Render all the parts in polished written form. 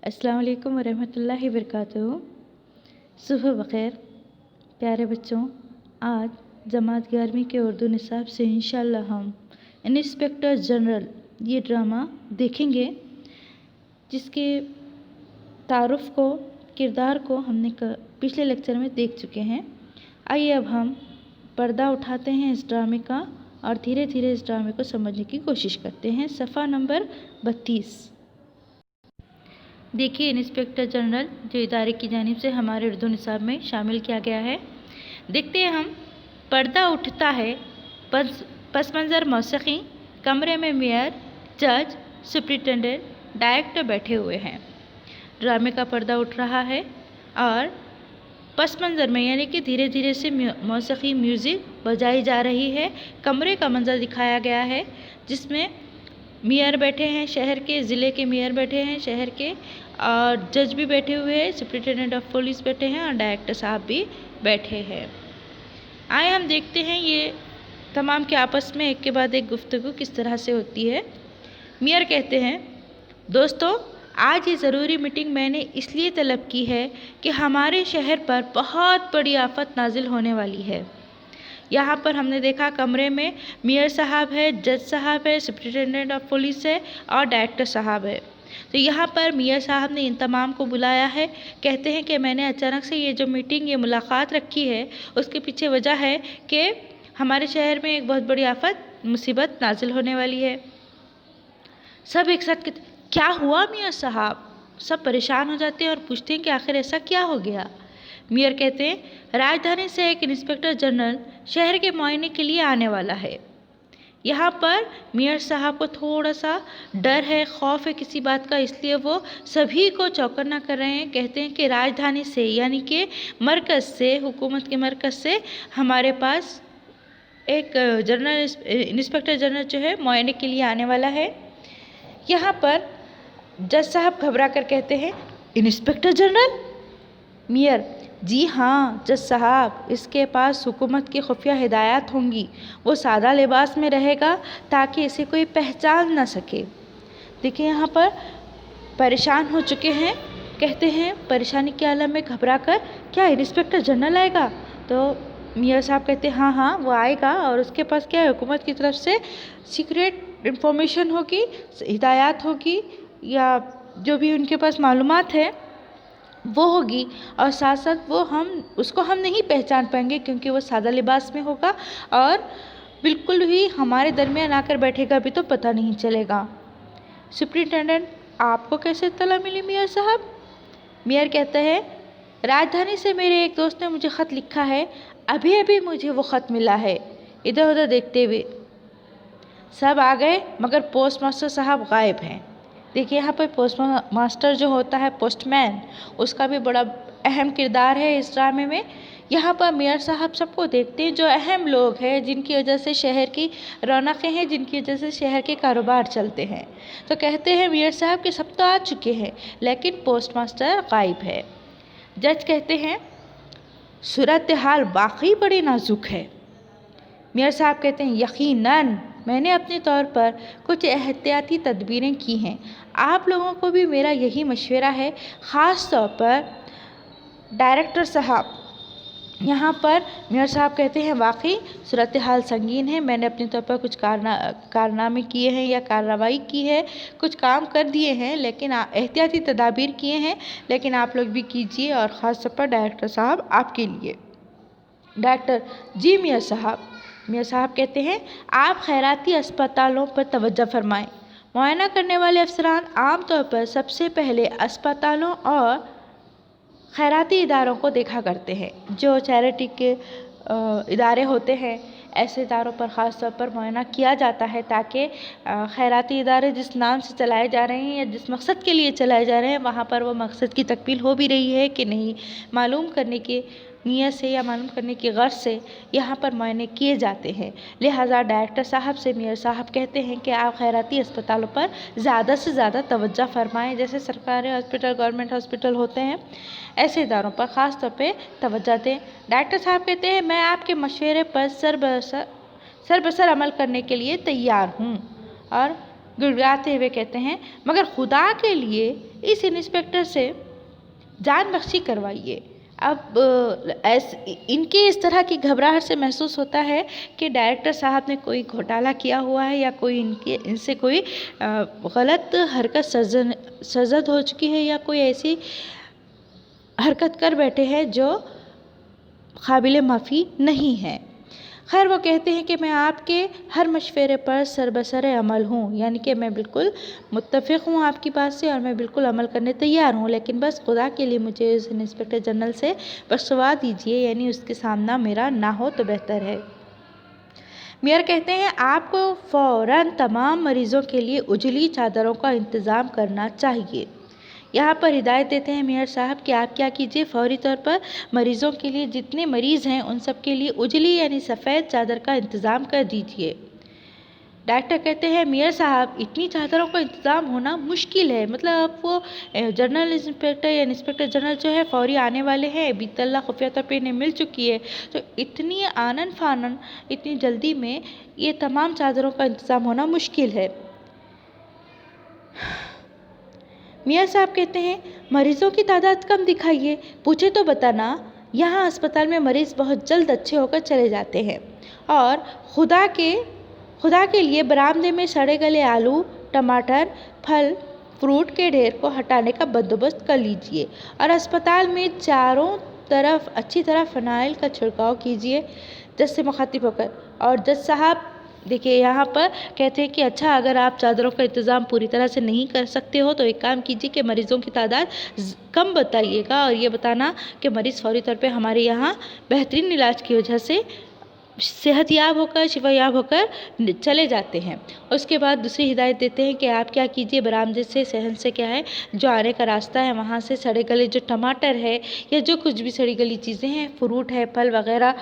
अस्सलाम वालेकुम वरहमतुल्लाहि वबरकातुहू। सुबह बख़ैर प्यारे बच्चों। आज जमात 11वीं के उर्दू निसाब से इंशाअल्लाह हम इंस्पेक्टर जनरल ये ड्रामा देखेंगे, जिसके तारुफ़ को किरदार को हमने पिछले लेक्चर में देख चुके हैं। आइए अब हम पर्दा उठाते हैं इस ड्रामे का और धीरे धीरे इस ड्रामे को समझने की कोशिश करते हैं। सफ़ा नंबर 32 देखिए, इंस्पेक्टर जनरल जो इदारे की जानिब से हमारे उर्दू निसाब में शामिल किया गया है। देखते हैं हम। पर्दा उठता है, पस मंज़र मौसीकी, कमरे में मेयर, जज, सुप्रिटेंडेंट, डायरेक्टर बैठे हुए हैं। ड्रामे का पर्दा उठ रहा है और पस मंज़र में यानी कि धीरे धीरे से मौसीकी म्यूज़िक बजाई जा रही है। कमरे का मंज़र दिखाया गया है जिसमें मेयर बैठे हैं शहर के, ज़िले के मेयर बैठे हैं शहर के, और जज भी बैठे हुए हैं, सुप्रिटेंडेंट ऑफ पुलिस बैठे हैं और डायरेक्टर साहब भी बैठे हैं। आए हम देखते हैं ये तमाम के आपस में एक के बाद एक गुफ्तगू किस तरह से होती है। मेयर कहते हैं, दोस्तों आज ये ज़रूरी मीटिंग मैंने इसलिए तलब की है कि हमारे शहर पर बहुत बड़ी आफत नाजिल होने वाली है। यहाँ पर हमने देखा कमरे में मेयर साहब है, जज साहब है, सुप्रिटेंडेंट ऑफ पुलिस है और डायरेक्टर साहब है। तो यहाँ पर मेयर साहब ने इन तमाम को बुलाया है। कहते हैं कि मैंने अचानक से ये जो मीटिंग, ये मुलाकात रखी है, उसके पीछे वजह है कि हमारे शहर में एक बहुत बड़ी आफत, मुसीबत नाजिल होने वाली है। सब एक साथ कहते, क्या हुआ मेयर साहब? सब परेशान हो जाते हैं और पूछते हैं कि आखिर ऐसा क्या हो गया। मेयर कहते हैं, राजधानी से एक इंस्पेक्टर जनरल शहर के मुआयने के लिए आने वाला है। यहाँ पर मेयर साहब को थोड़ा सा डर है, खौफ है किसी बात का, इसलिए वो सभी को चौकन्ना कर रहे हैं। कहते हैं कि राजधानी से यानी कि मरकज़ से, हुकूमत के मरकज़ से हमारे पास एक इंस्पेक्टर जनरल जो है मुआयने के लिए आने वाला है। यहाँ पर जज साहब घबरा कर कहते हैं, इंस्पेक्टर जनरल? मेयर, जी हाँ जज साहब, इसके पास हुकूमत की खुफिया हिदायत होंगी। वो सादा लिबास में रहेगा ताकि इसे कोई पहचान ना सके। देखिए यहाँ पर परेशान हो चुके हैं। कहते हैं परेशानी के आलम में घबरा कर, क्या इंस्पेक्टर जनरल आएगा? तो मेयर साहब कहते हैं हाँ हाँ वो आएगा, और उसके पास क्या है, हुकूमत की तरफ से सीक्रेट इंफॉर्मेशन होगी, हिदायत होगी, या जो भी उनके पास मालूमात है वो होगी, और साथ साथ उसको हम नहीं पहचान पाएंगे क्योंकि वो सादा लिबास में होगा और बिल्कुल ही हमारे दरमियान आकर बैठेगा भी तो पता नहीं चलेगा। सुप्रिटेंडेंट, आपको कैसे इत्तला मिली मेयर साहब? मेयर कहता है, राजधानी से मेरे एक दोस्त ने मुझे ख़त लिखा है, अभी अभी मुझे वो ख़त मिला है। इधर उधर देखते हुए सब आ गए मगर पोस्ट मास्टर साहब गायब हैं। देखिए यहाँ पर पोस्ट मास्टर जो होता है, पोस्टमैन, उसका भी बड़ा अहम किरदार है इस ड्रामे में। यहाँ पर मेयर साहब सबको देखते हैं, जो अहम लोग हैं, जिनकी वजह से शहर की रौनकें हैं, जिनकी वजह से शहर के कारोबार चलते हैं। तो कहते हैं मेयर साहब कि सब तो आ चुके हैं लेकिन पोस्ट मास्टर गायब है। जज कहते हैं, सूरत हाल वाकई बड़ी नाजुक है। मेयर साहब कहते हैं, यकीनन मैंने अपने तौर पर कुछ एहतियाती तदबीरें की हैं। आप लोगों को भी मेरा यही मशवरा है, ख़ास तौर पर डायरेक्टर साहब। यहाँ पर मेयर साहब कहते हैं, वाकई सूरत हाल संगीन है। मैंने अपने तौर पर कुछ कारनामे किए हैं या कार्रवाई की है, कुछ काम कर दिए हैं, लेकिन एहतियाती तदाबीर किए हैं, लेकिन आप लोग भी कीजिए, और ख़ास तौर पर डायरेक्टर साहब आपके लिए। डायरेक्टर, जी मेयर साहब। मेयर साहब कहते हैं, आप खैराती अस्पतालों पर तवज्जो फरमाएं। मुआयना करने वाले अफसरान आम तौर पर सबसे पहले अस्पतालों और खैराती इदारों को देखा करते हैं। जो चैरिटी के इदारे होते हैं, ऐसे इदारों पर ख़ास तौर पर मुआयना किया जाता है ताकि खैराती इदारे जिस नाम से चलाए जा रहे हैं या जिस मकसद के लिए चलाए जा रहे हैं, वहाँ पर वो मकसद की तकमील हो भी रही है कि नहीं, मालूम करने की नीयत से या मालूम करने की गर्ज से यहाँ पर मुआयने किए जाते हैं। लिहाजा डायरेक्टर साहब से मेयर साहब कहते हैं कि आप खैराती अस्पतालों पर ज़्यादा से ज़्यादा तवज्जो फरमाएं। जैसे सरकारी हॉस्पिटल, गवर्नमेंट हॉस्पिटल होते हैं, ऐसे इदारों पर ख़ास तौर पे तवज्जो दें। डायरेक्टर साहब कहते हैं, मैं आपके मशवरे पर सरबसर अमल करने के लिए तैयार हूँ, और गिड़गिड़ाते हुए कहते हैं, मगर खुदा के लिए इस इंस्पेक्टर से जान बख्शी करवाइए। अब इनके इस तरह की घबराहट से महसूस होता है कि डायरेक्टर साहब ने कोई घोटाला किया हुआ है या कोई इनसे कोई गलत हरकत सरजद हो चुकी है या कोई ऐसी हरकत कर बैठे हैं जो काबिल माफ़ी नहीं है। खैर वो कहते हैं कि मैं आपके हर मशवरे पर सरबसर अमल हूँ, यानी कि मैं बिल्कुल मुत्तफ़िक़ हूँ आपकी बात से और मैं बिल्कुल अमल करने तैयार हूँ, लेकिन बस खुदा के लिए मुझे इस इंस्पेक्टर जनरल से बख्शवा दीजिए, यानी उसके सामना मेरा ना हो तो बेहतर है। मेयर कहते हैं, आपको फ़ौरन तमाम मरीज़ों के लिए उजली चादरों का इंतज़ाम करना चाहिए। यहाँ पर हिदायत देते हैं मेयर साहब कि आप क्या कीजिए, फ़ौरी तौर पर मरीज़ों के लिए, जितने मरीज़ हैं उन सब के लिए उजली यानी सफ़ेद चादर का इंतज़ाम कर दीजिए। डॉक्टर कहते हैं, मेयर साहब इतनी चादरों का इंतज़ाम होना मुश्किल है, मतलब अब वो जनरल इंस्पेक्टर या इंस्पेक्टर जनरल जो है फ़ौरी आने वाले हैं, बीतल्ला खुफिया तौर पर इन्हें मिल चुकी है, तो इतनी आनन फानन इतनी जल्दी में ये तमाम चादरों का इंतज़ाम होना मुश्किल है। मियाँ साहब कहते हैं, मरीज़ों की तादाद कम दिखाइए, पूछे तो बताना। यहाँ अस्पताल में मरीज़ बहुत जल्द अच्छे होकर चले जाते हैं और खुदा के लिए बरामदे में सड़े गले आलू, टमाटर, फल फ्रूट के ढेर को हटाने का बंदोबस्त कर लीजिए और अस्पताल में चारों तरफ अच्छी तरह फ़नाइल का छिड़काव कीजिए। जज से मुखातिब होकर, और जज साहब देखिए यहाँ पर कहते हैं कि अच्छा, अगर आप चादरों का इंतज़ाम पूरी तरह से नहीं कर सकते हो तो एक काम कीजिए कि मरीज़ों की तादाद कम बताइएगा और ये बताना कि मरीज़ फौरी तौर पे हमारे यहाँ बेहतरीन इलाज की वजह से सेहतयाब होकर शिफायाब होकर चले जाते हैं। उसके बाद दूसरी हिदायत देते हैं कि आप क्या कीजिए, बरामदे से सहन से क्या है जो आने का रास्ता है वहाँ से सड़े गले जो टमाटर है या जो कुछ भी सड़ी गली चीज़ें हैं, फ्रूट है, फल वगैरह,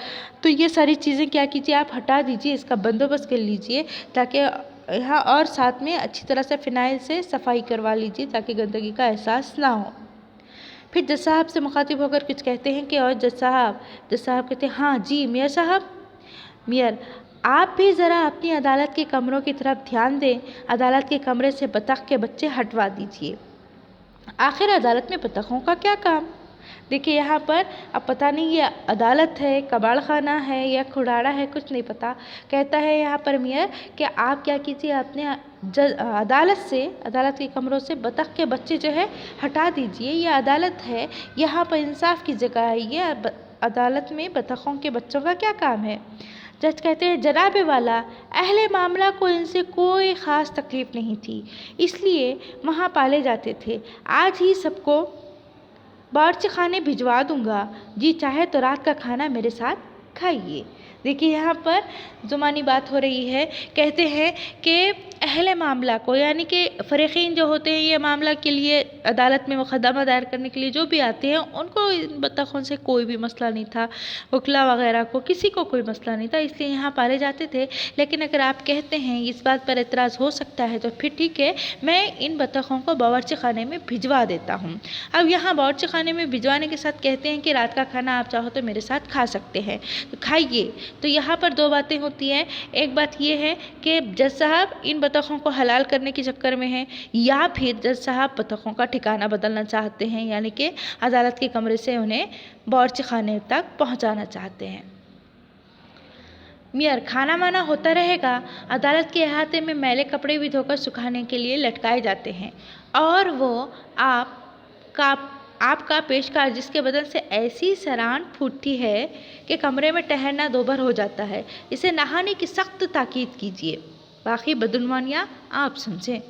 तो ये सारी चीज़ें क्या कीजिए आप हटा दीजिए, इसका बंदोबस्त कर लीजिए ताकि यहाँ, और साथ में अच्छी तरह से फ़िनाइल से सफाई करवा लीजिए ताकि गंदगी का एहसास ना हो। फिर जज साहब से मुखातिब होकर कुछ कहते हैं कि और जज साहब कहते हैं, हाँ जी मेयर साहब। मेयर, आप भी ज़रा अपनी अदालत के कमरों की तरफ ध्यान दें। अदालत के कमरे से बतख के बच्चे हटवा दीजिए। आखिर अदालत में बतखों का क्या काम? देखिए यहाँ पर अब पता नहीं ये अदालत है, कबाड़ खाना है या खुड़ाड़ा है, कुछ नहीं पता। कहता है यहाँ पर मेयर कि आप क्या कीजिए, अपने अदालत के कमरों से बतख के बच्चे जो है हटा दीजिए। ये अदालत है, यहाँ पर इंसाफ की जगह है, ये अदालत में बतखों के बच्चों का क्या काम है? जज कहते हैं, जनाब वाला, अहले मामला को इनसे कोई ख़ास तकलीफ़ नहीं थी, इसलिए वहाँ पाले जाते थे। आज ही सबको बावर्ची खाने भिजवा दूंगा, जी चाहे तो रात का खाना मेरे साथ खाइए। देखिए यहाँ पर ज़ुबानी बात हो रही है। कहते हैं कि अहले मामला को, यानी कि फ़रीक़ीन जो होते हैं ये मामला के लिए अदालत में मुक़दमा दायर करने के लिए जो भी आते हैं, उनको इन बतखों से कोई भी मसला नहीं था, वकला वगैरह को किसी को कोई मसला नहीं था, इसलिए यहाँ पाले जाते थे। लेकिन अगर आप कहते हैं इस बात पर एतराज़ हो सकता है तो फिर ठीक है, मैं इन बतखों को बावर्ची खाने में भिजवा देता हूँ। अब यहाँ बावर्ची खाने में भिजवाने के साथ कहते हैं कि रात का खाना आप चाहो तो मेरे साथ खा सकते हैं, तो खाइए। तो यहाँ पर दो बातें होती हैं। एक बात ये है कि जज साहब इन बतखों को हलाल करने के चक्कर में हैं, या फिर जज साहब बतखों का ठिकाना बदलना चाहते हैं, यानी कि अदालत के कमरे से उन्हें बावर्ची खाने तक पहुँचाना चाहते हैं। मियाँ, खाना माना होता रहेगा। अदालत के अहाते में मैले कपड़े भी धोकर सुखाने के लिए लटकाए जाते हैं और वो आपका पेशकार जिसके बदन से ऐसी सरान फूटती है कि कमरे में ठहरना दोभर हो जाता है, इसे नहाने की सख्त ताकीद कीजिए। बाकी बदुनवानियाँ आप समझें।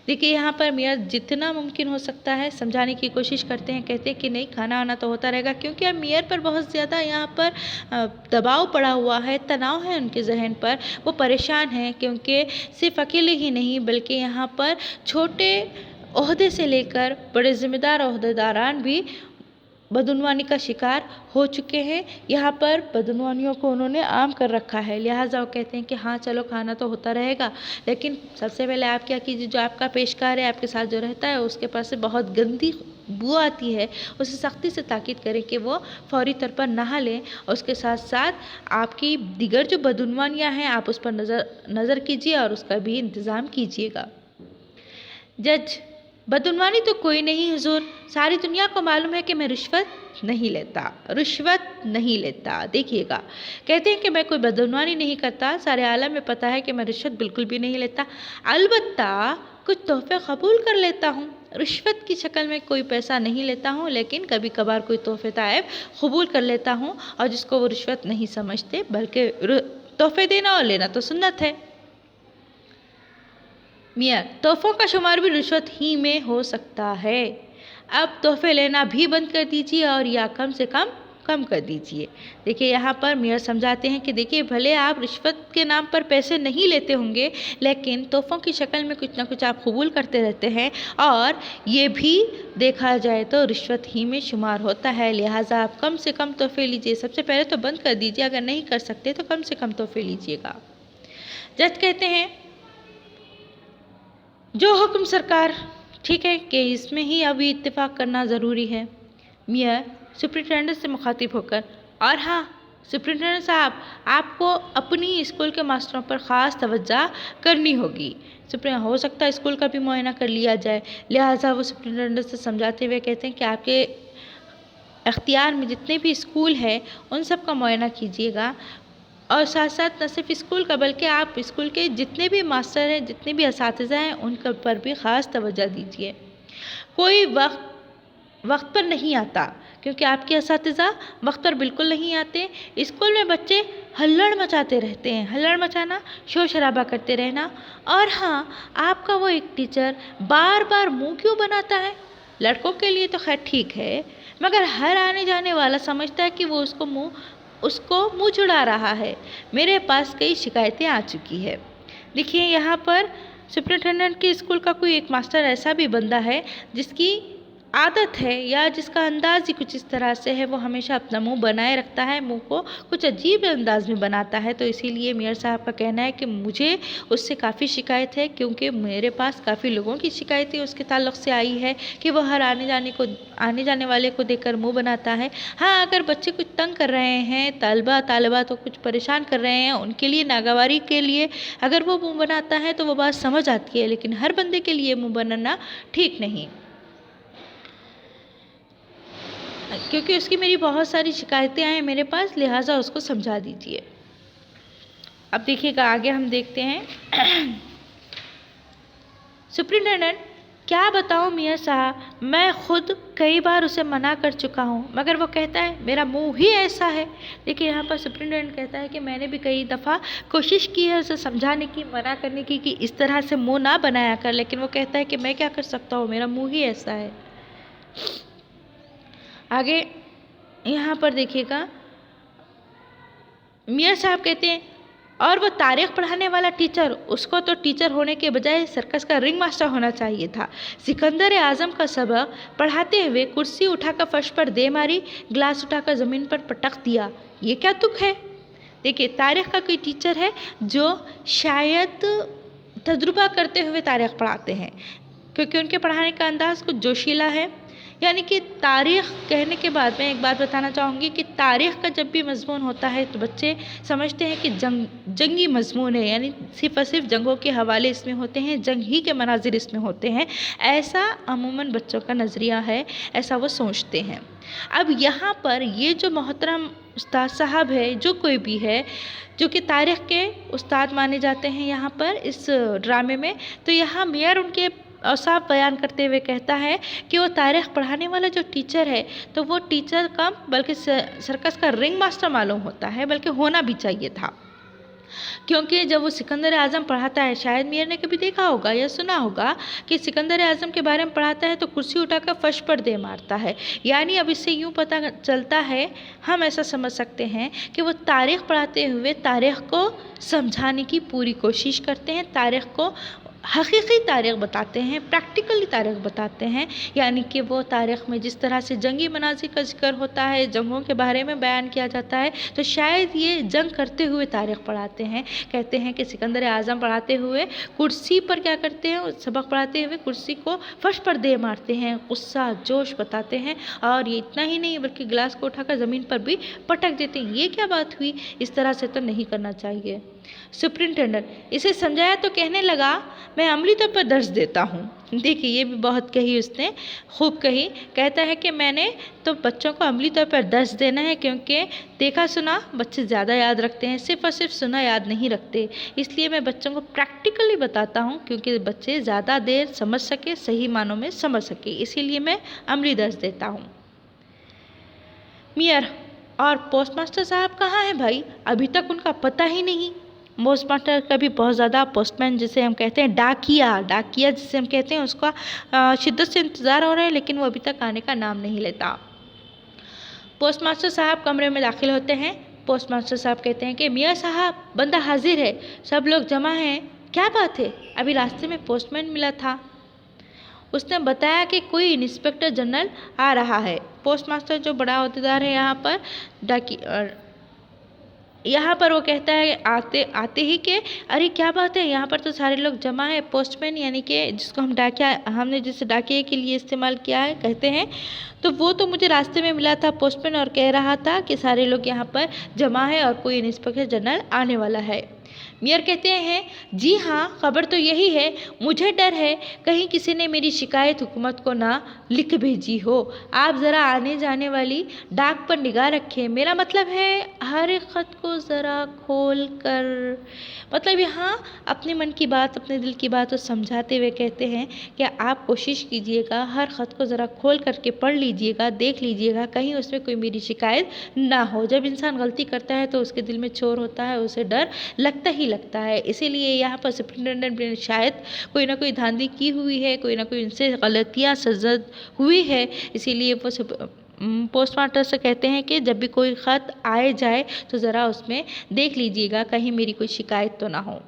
देखिए यहाँ पर मियाँ जितना मुमकिन हो सकता है समझाने की कोशिश करते हैं, कहते हैं कि नहीं खाना आना तो होता रहेगा, क्योंकि अब मेयर पर बहुत ज़्यादा यहाँ पर दबाव पड़ा हुआ है, तनाव है उनके जहन पर, वो परेशान हैं क्योंकि सिर्फ अकेले ही नहीं बल्कि यहाँ पर छोटे ओहदे से लेकर बड़े ज़िम्मेदार ओहदेदारान भी बदउनवानी का शिकार हो चुके हैं। यहाँ पर बदउनवानियों को उन्होंने आम कर रखा है, लिहाजा वो कहते हैं कि हाँ चलो खाना तो होता रहेगा, लेकिन सबसे पहले आप क्या कीजिए, जो आपका पेशकार है आपके साथ जो रहता है उसके पास से बहुत गंदी बू आती है, उसे सख्ती से ताकीद करें कि वो फौरी तौर पर नहा लें। उसके साथ साथ आपकी दीगर जो बदउनवानियाँ हैं आप उस पर नज़र कीजिए और उसका भी इंतज़ाम कीजिएगा। जज, बदउनवानी तो कोई नहीं हुजूर, सारी दुनिया को मालूम है कि मैं रिश्वत नहीं लेता। देखिएगा, कहते हैं कि मैं कोई बदउनवानी नहीं करता, सारे आलम में पता है कि मैं रिश्वत बिल्कुल भी नहीं लेता। अलबत्ता कुछ तोहफे कबूल कर लेता हूँ, रिश्वत की शक्ल में कोई पैसा नहीं लेता हूँ, लेकिन कभी कभार कोई तोहफे ताइब कबूल कर लेता हूँ, और जिसको वो रिश्वत नहीं समझते, बल्कि तोहफे देना और लेना तो सुन्नत है। मियाँ, तोहफों का शुमार भी रिश्वत ही में हो सकता है। अब तोहफे लेना भी बंद कर दीजिए और या कम से कम कर दीजिए। देखिए, यहाँ पर मियाँ समझाते हैं कि देखिए, भले आप रिश्वत के नाम पर पैसे नहीं लेते होंगे, लेकिन तोहफों की शक्ल में कुछ ना कुछ आप कबूल करते रहते हैं, और ये भी देखा जाए तो रिश्वत ही में शुमार होता है। लिहाजा आप कम से कम तोहफे लीजिए। सबसे पहले तो बंद कर दीजिए, अगर नहीं कर सकते तो कम से कम तोहफे लीजिएगा। जज कहते हैं, जो हुक्म सरकार। ठीक है कि इसमें ही अभी इत्तेफाक करना ज़रूरी है। मियाँ सुप्रिंटेंडेंट से मुखातिब होकर, और हाँ सुप्रिंटेंडेंट साहब, आपको अपनी स्कूल के मास्टरों पर ख़ास तवज्जो करनी होगी। हो सकता है स्कूल का भी मुआयना कर लिया जाए। लिहाजा वो सुप्रिंटेंडेंट से समझाते हुए कहते हैं कि आपके अख्तियार में जितने भी स्कूल हैं उन सब का मुआयना कीजिएगा, और साथ साथ न सिर्फ स्कूल का बल्कि आप स्कूल के जितने भी मास्टर हैं, जितने भी असातिज़ा हैं, उन पर भी ख़ास तवज्जो दीजिए। कोई वक्त पर नहीं आता, क्योंकि आपके असातिज़ा वक्त पर बिल्कुल नहीं आते। स्कूल में बच्चे हल्लड़ मचाते रहते हैं, हल्लड़ मचाना, शोर शराबा करते रहना। और हाँ, आपका वो एक टीचर बार बार मुँह क्यों बनाता है? लड़कों के लिए तो खैर ठीक है, मगर हर आने जाने वाला समझता है कि वो उसको मुँह चुड़ा रहा है। मेरे पास कई शिकायतें आ चुकी है। देखिए, यहाँ पर सुप्रिंटेंडेंट के स्कूल का कोई एक मास्टर ऐसा भी बंदा है जिसकी आदत है या जिसका अंदाज़ ही कुछ इस तरह से है, वो हमेशा अपना मुंह बनाए रखता है, मुंह को कुछ अजीब अंदाज में बनाता है। तो इसीलिए मेयर साहब का कहना है कि मुझे उससे काफ़ी शिकायत है, क्योंकि मेरे पास काफ़ी लोगों की शिकायतें उसके ताल्लुक़ से आई है कि वह हर आने जाने वाले को देखकर मुंह बनाता है। हाँ, अगर बच्चे कुछ तंग कर रहे हैं, तालिबा तो कुछ परेशान कर रहे हैं, उनके लिए नागवारी के लिए अगर वो मुँह बनाता है तो वो बात समझ आती है, लेकिन हर बंदे के लिए मुँह बनाना ठीक नहीं, क्योंकि उसकी मेरी बहुत सारी शिकायतें आए मेरे पास, लिहाजा उसको समझा दीजिए। अब देखिएगा, आगे हम देखते हैं। सुप्रिंटेंडेंट, क्या बताऊं मियाँ साहब, मैं खुद कई बार उसे मना कर चुका हूँ, मगर वो कहता है मेरा मुंह ही ऐसा है। देखिए, यहाँ पर सुप्रिंटेंडेंट कहता है कि मैंने भी कई दफ़ा कोशिश की है उसे समझाने की, मना करने की कि इस तरह से मुंह ना बनाया कर, लेकिन वो कहता है कि मैं क्या कर सकता हूँ, मेरा मुंह ही ऐसा है। आगे यहाँ पर देखिएगा, मियाँ साहब कहते हैं, और वो तारीख़ पढ़ाने वाला टीचर, उसको तो टीचर होने के बजाय सर्कस का रिंग मास्टर होना चाहिए था। सिकंदर आज़म का सबक पढ़ाते हुए कुर्सी उठाकर फर्श पर दे मारी, गिलास उठाकर ज़मीन पर पटक दिया। ये क्या तुक है? देखिए, तारीख़ का कोई टीचर है जो शायद तजुर्बा करते हुए तारीख़ पढ़ाते हैं, क्योंकि उनके पढ़ाने का अंदाज़ कुछ जोशीला है। यानी कि तारीख़ कहने के बाद मैं एक बात बताना चाहूँगी कि तारीख़ का जब भी मज़मून होता है तो बच्चे समझते हैं कि जंगी मज़मून है, यानी सिर्फ़ और सिर्फ जंगों के हवाले इसमें होते हैं, जंग ही के मनाजिर इसमें होते हैं। ऐसा अमूमन बच्चों का नज़रिया है, ऐसा वो सोचते हैं। अब यहाँ पर ये जो मोहतरम उस्ताद साहब है, जो कोई भी है जो कि तारीख़ के उस्ताद माने जाते हैं यहाँ पर इस ड्रामे में, तो यहाँ मेयर उनके और साफ बयान करते हुए कहता है कि वो तारीख़ पढ़ाने वाला जो टीचर है, तो वो टीचर कम बल्कि सर्कस का रिंग मास्टर मालूम होता है, बल्कि होना भी चाहिए था। क्योंकि जब वो सिकंदर आज़म पढ़ाता है, शायद मेयर ने कभी देखा होगा या सुना होगा कि सिकंदर आज़म के बारे में पढ़ाता है तो कुर्सी उठाकर फर्श पर दे मारता है। यानी अब इससे यूँ पता चलता है, हम ऐसा समझ सकते हैं कि वो तारीख़ पढ़ाते हुए तारीख़ को समझाने की पूरी कोशिश करते हैं, तारीख़ को हकीकी तारीख़ बताते हैं, प्रैक्टिकली तारीख़ बताते हैं। यानी कि वो तारीख़ में जिस तरह से जंगी मनाज़िर का जिक्र होता है, जंगों के बारे में बयान किया जाता है, तो शायद ये जंग करते हुए तारीख़ पढ़ाते हैं। कहते हैं कि सिकंदर आज़म पढ़ाते हुए कुर्सी पर क्या करते हैं, सबक पढ़ाते हुए कुर्सी को फर्श पर दे मारते हैं, गुस्सा जोश बताते हैं, और ये इतना ही नहीं बल्कि गिलास को उठाकर ज़मीन पर भी पटक देते हैं। ये क्या बात हुई? इस तरह से तो नहीं करना चाहिए। सुपरिंटेंडेंट इसे समझाया तो कहने लगा, मैं अमली तौर पर दर्ज देता हूँ। देखिए ये भी बहुत कही उसने, खूब कही। कहता है कि मैंने तो बच्चों को अमली तौर पर दर्ज देना है, क्योंकि देखा सुना बच्चे ज़्यादा याद रखते हैं, सिर्फ और सिर्फ सुना याद नहीं रखते। इसलिए मैं बच्चों को प्रैक्टिकली बताता हूँ, क्योंकि बच्चे ज़्यादा देर समझ सके, सही मानों में समझ सके, इसीलिए मैं अमली दर्ज देता हूँ। मियर, और पोस्टमास्टर साहब कहाँ हैं भाई? अभी तक उनका पता ही नहीं। पोस्टमास्टर का भी बहुत ज़्यादा, पोस्टमैन जिसे हम कहते हैं, डाकिया जिसे हम कहते हैं, उसका शिद्दत से इंतज़ार हो रहा है, लेकिन वो अभी तक आने का नाम नहीं लेता। पोस्टमास्टर साहब कमरे में दाखिल होते हैं। पोस्टमास्टर साहब कहते हैं कि मियाँ साहब, बंदा हाजिर है, सब लोग जमा हैं। क्या बात है? अभी रास्ते में पोस्टमैन मिला था, उसने बताया कि कोई इंस्पेक्टर जनरल आ रहा है। पोस्टमास्टर जो बड़ा अहदेदार है यहाँ पर वो कहता है आते ही कि अरे क्या बात है, यहाँ पर तो सारे लोग जमा है। पोस्टमैन यानी कि जिसको हमने जिसे डाकिया के लिए इस्तेमाल किया है कहते हैं, तो वो तो मुझे रास्ते में मिला था पोस्टमैन, और कह रहा था कि सारे लोग यहाँ पर जमा है और कोई इंस्पेक्टर जनरल आने वाला है। मेयर कहते हैं, जी हाँ, खबर तो यही है। मुझे डर है कहीं किसी ने मेरी शिकायत हुकूमत को ना लिख भेजी हो। आप ज़रा आने जाने वाली डाक पर निगाह रखें। मेरा मतलब है हर एक ख़त को ज़रा खोल कर, मतलब यहाँ अपने मन की बात, अपने दिल की बात को समझाते हुए कहते हैं कि आप कोशिश कीजिएगा, हर ख़त को ज़रा खोल करके पढ़ लीजिएगा, देख लीजिएगा, कहीं उसमें कोई मेरी शिकायत ना हो। जब इंसान गलती करता है तो उसके दिल में चोर होता है, उसे डर लगता है। इसीलिए यहाँ पर सुपरिटेंडेंट ने शायद कोई ना कोई धांधली की हुई है, कोई ना कोई उनसे गलतियाँ सजद हुई है, इसीलिए वो पोस्टमास्टर से कहते हैं कि जब भी कोई ख़त आए जाए तो ज़रा उसमें देख लीजिएगा, कहीं मेरी कोई शिकायत तो ना हो।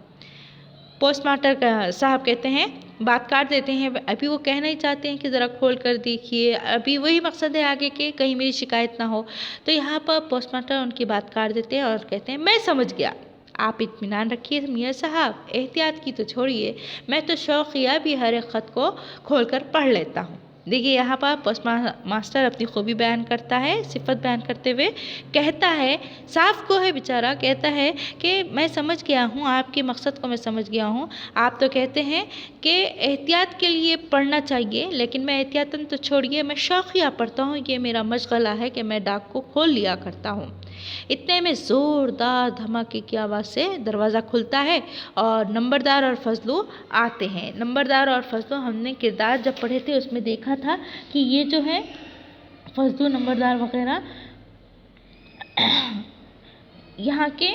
पोस्टमास्टर साहब कहते हैं, बात काट देते हैं। अभी वो कहना ही चाहते हैं कि ज़रा खोल कर देखिए, अभी वही मकसद है आगे के, कहीं मेरी शिकायत ना हो। तो यहाँ पर पोस्टमास्टर उनकी बात काट देते हैं और कहते हैं, मैं समझ गया, आप इत्मीनान रखिए मियाँ साहब, एहतियात की तो छोड़िए, मैं तो शौकिया भी हर एक ख़त को खोल कर पढ़ लेता हूँ। देखिए यहाँ पर पोस्ट मास्टर अपनी खूबी बयान करता है, सिफत बयान करते हुए कहता है, साफ को है बेचारा, कहता है कि मैं समझ गया हूँ, आपके मकसद को मैं समझ गया हूँ। आप तो कहते हैं कि एहतियात के लिए पढ़ना चाहिए, लेकिन मैं एहतियातन तो छोड़िए, मैं शौकिया पढ़ता हूँ, ये मेरा मशगला है कि मैं डाक को खोल लिया करता हूँ। इतने में ज़ोरदार धमाके की आवाज़ से दरवाज़ा खुलता है और नंबरदार और फजलू आते हैं। नंबरदार और फजलू हमने किरदार जब पढ़े थे उसमें देखा था कि ये जो है फजलू, नंबरदार वगैरह यहाँ के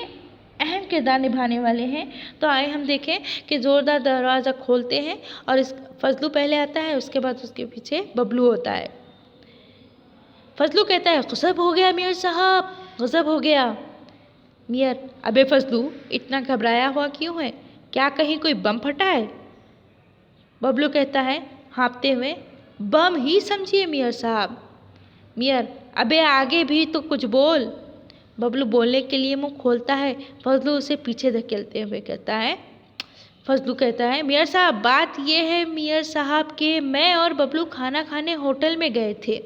अहम किरदार निभाने वाले हैं। तो आए हम देखें कि ज़ोरदार दरवाज़ा खोलते हैं और इस फजलू पहले आता है, उसके बाद उसके पीछे बबलू होता है। फजलू कहता है, गज़ब हो गया मेयर साहब, गज़ब हो गया। मियर, अबे फजलू, इतना घबराया हुआ क्यों है? क्या कहीं कोई बम फटा है? बबलू कहता है हाँफते हुए, बम ही समझिए मियर साहब। मियर, अबे आगे भी तो कुछ बोल। बबलू बोलने के लिए मुंह खोलता है, फजलू उसे पीछे धकेलते हुए कहता है, फजलू कहता है, मियर साहब, बात यह है मियर साहब कि मैं और बबलू खाना खाने होटल में गए थे।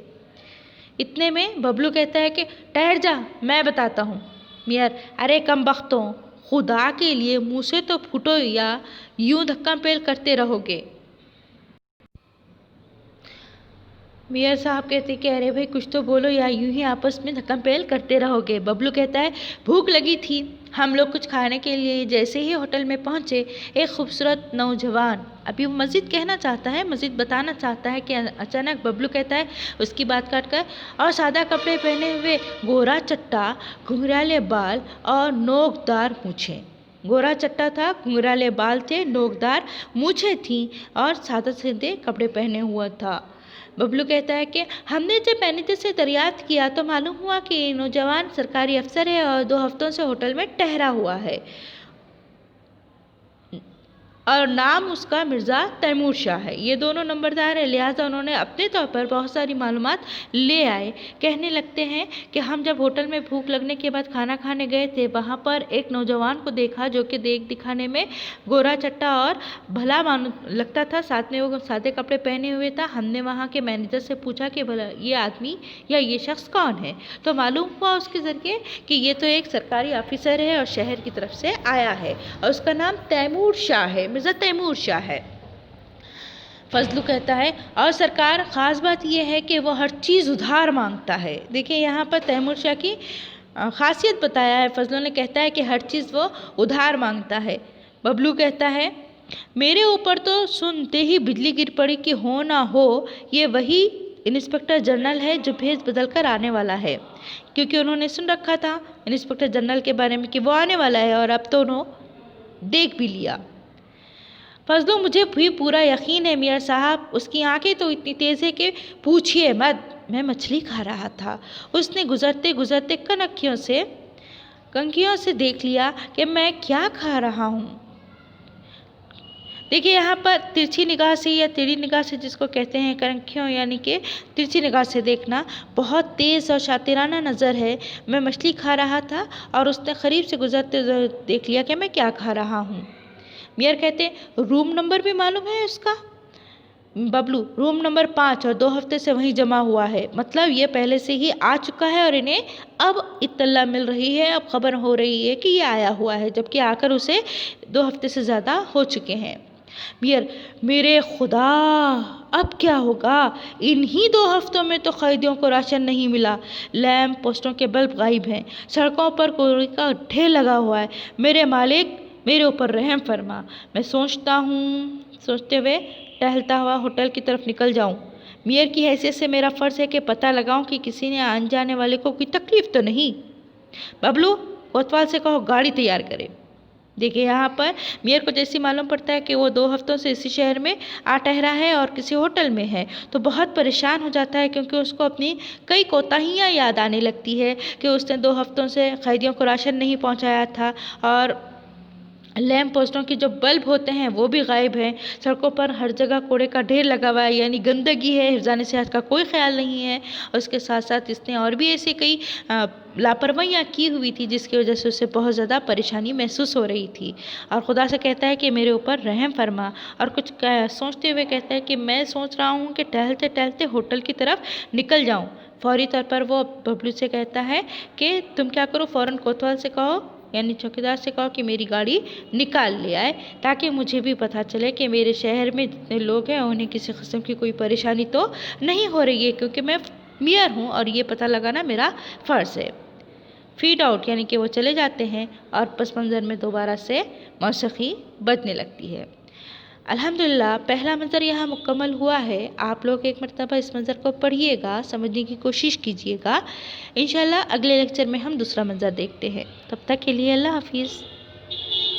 इतने में बबलू कहता है कि ठहर जा, मैं बताता हूँ। मियर, अरे कमबख्तों, खुदा के लिए मुँह से तो फूटो या यूं धक्का पेल करते रहोगे। मियाँ साहब कहते कि अरे भाई कुछ तो बोलो या यूं ही आपस में धक्का पेल करते रहोगे। बबलू कहता है, भूख लगी थी, हम लोग कुछ खाने के लिए जैसे ही होटल में पहुंचे, एक खूबसूरत नौजवान, अभी वो मस्जिद कहना चाहता है, मस्जिद बताना चाहता है कि अचानक बबलू कहता है उसकी बात काट कर, और सादा कपड़े पहने हुए, गोरा चट्टा, घुंघराले बाल और नोकदार मूछें। गोरा चट्टा था, घुंघराले बाल थे, नोकदार मूछें थीं और सादा सीधे कपड़े पहने हुआ था। बबलू कहता है कि हमने जब मैनेजर से दरियाफ्त किया तो मालूम हुआ कि नौजवान सरकारी अफसर है और 2 हफ्तों से होटल में ठहरा हुआ है और नाम उसका मिर्ज़ा तैमूर शाह है। ये दोनों नंबरदार है, लिहाजा उन्होंने अपने तौर पर बहुत सारी मालूमात ले आए। कहने लगते हैं कि हम जब होटल में भूख लगने के बाद खाना खाने गए थे, वहाँ पर एक नौजवान को देखा जो कि देख दिखाने में गोरा चट्टा और भला मालूम लगता था, साथ में वो सादे कपड़े पहने हुए था। हमने वहाँ के मैनेजर से पूछा कि भला ये आदमी या ये शख्स कौन है, तो मालूम हुआ उसके ज़रिए कि ये तो एक सरकारी ऑफिसर है और शहर की तरफ से आया है और उसका नाम तैमूर शाह है, मिर्ज़ा तैमूर शाह है। फजलू कहता है और सरकार ख़ास बात यह है कि वो हर चीज़ उधार मांगता है। देखिए यहाँ पर तैमूर शाह की खासियत बताया है। फजलू ने कहता है कि हर चीज़ वो उधार मांगता है। बबलू कहता है मेरे ऊपर तो सुनते ही बिजली गिर पड़ी कि हो ना हो ये वही इंस्पेक्टर जनरल है जो भेष बदल कर आने वाला है, क्योंकि उन्होंने सुन रखा था इंस्पेक्टर जनरल के बारे में कि वो आने वाला है और अब तो उन्होंने देख भी लिया। फजलो मुझे भी पूरा यकीन है मियाँ साहब, उसकी आंखें तो इतनी तेज़ है कि पूछिए मत। मैं मछली खा रहा था। उसने गुजरते गुजरते कंखियों से देख लिया कि मैं क्या खा रहा हूँ। देखिए यहाँ पर तिरछी निगाह से या टेढ़ी निगाह से जिसको कहते हैं कंखियों यानी कि तिरछी निगाह से देखना, बहुत तेज़ और शातिराना नज़र है। मैं मछली खा रहा था और उसने करीब से गुजरते देख लिया कि मैं क्या खा रहा हूँ। मियाँ कहते रूम नंबर भी मालूम है उसका? बबलू रूम नंबर 5 और 2 हफ्ते से वहीं जमा हुआ है, मतलब ये पहले से ही आ चुका है और इन्हें अब इत्तला मिल रही है, अब खबर हो रही है कि ये आया हुआ है, जबकि आकर उसे 2 हफ्ते से ज़्यादा हो चुके हैं। मियाँ मेरे खुदा अब क्या होगा? इन्हीं 2 हफ्तों में तो कैदियों को राशन नहीं मिला, लैंप पोस्टों के बल्ब गायब हैं, सड़कों पर कूड़े का ढेर लगा हुआ है। मेरे मालिक मेरे ऊपर रहम फरमा। मैं सोचते हुए टहलता हुआ होटल की तरफ निकल जाऊं। मेयर की हैसियत से मेरा फ़र्ज़ है कि पता लगाऊं कि किसी ने आने जाने वाले को कोई तकलीफ़ तो नहीं। बबलू कोतवाल से कहो गाड़ी तैयार करे। देखिए यहाँ पर मेयर को जैसे मालूम पड़ता है कि वो 2 हफ्तों से इसी शहर में आ ठहरा है और किसी होटल में है, तो बहुत परेशान हो जाता है, क्योंकि उसको अपनी कई कोताहियाँ याद आने लगती है कि उसने 2 हफ्तों से कैदियों को राशन नहीं पहुँचाया था और लैंप पोस्टों के जो बल्ब होते हैं वो भी गायब हैं, सड़कों पर हर जगह कूड़े का ढेर लगा हुआ है, यानी गंदगी है, हिफ्ज़ान सेहत का कोई ख्याल नहीं है। और उसके साथ साथ इसने और भी ऐसी कई लापरवाहियाँ की हुई थी जिसकी वजह से उसे बहुत ज़्यादा परेशानी महसूस हो रही थी और खुदा से कहता है कि मेरे ऊपर रहम फरमा। और कुछ सोचते हुए कहता है कि मैं सोच रहा हूँ कि टहलते टहलते होटल की तरफ निकल जाऊँ। फौरी तौर पर वो बबलू से कहता है कि तुम क्या करो, फ़ौरन कोतवाल से कहो यानी चौकीदार से कहो कि मेरी गाड़ी निकाल ले आए, ताकि मुझे भी पता चले कि मेरे शहर में जितने लोग हैं उन्हें किसी किस्म की कोई परेशानी तो नहीं हो रही है, क्योंकि मैं मेयर हूँ और ये पता लगाना मेरा फ़र्ज़ है। फीड आउट यानी कि वो चले जाते हैं और पस मंज़र में दोबारा से मौसीकी बजने लगती है। अल्हम्दुलिल्लाह पहला मंज़र यहाँ मुकम्मल हुआ है। आप लोग एक मरतबा इस मंज़र को पढ़िएगा, समझने की कोशिश कीजिएगा। इंशाल्लाह अगले लेक्चर में हम दूसरा मंज़र देखते हैं। तब तक के लिए अल्लाह हाफिज़।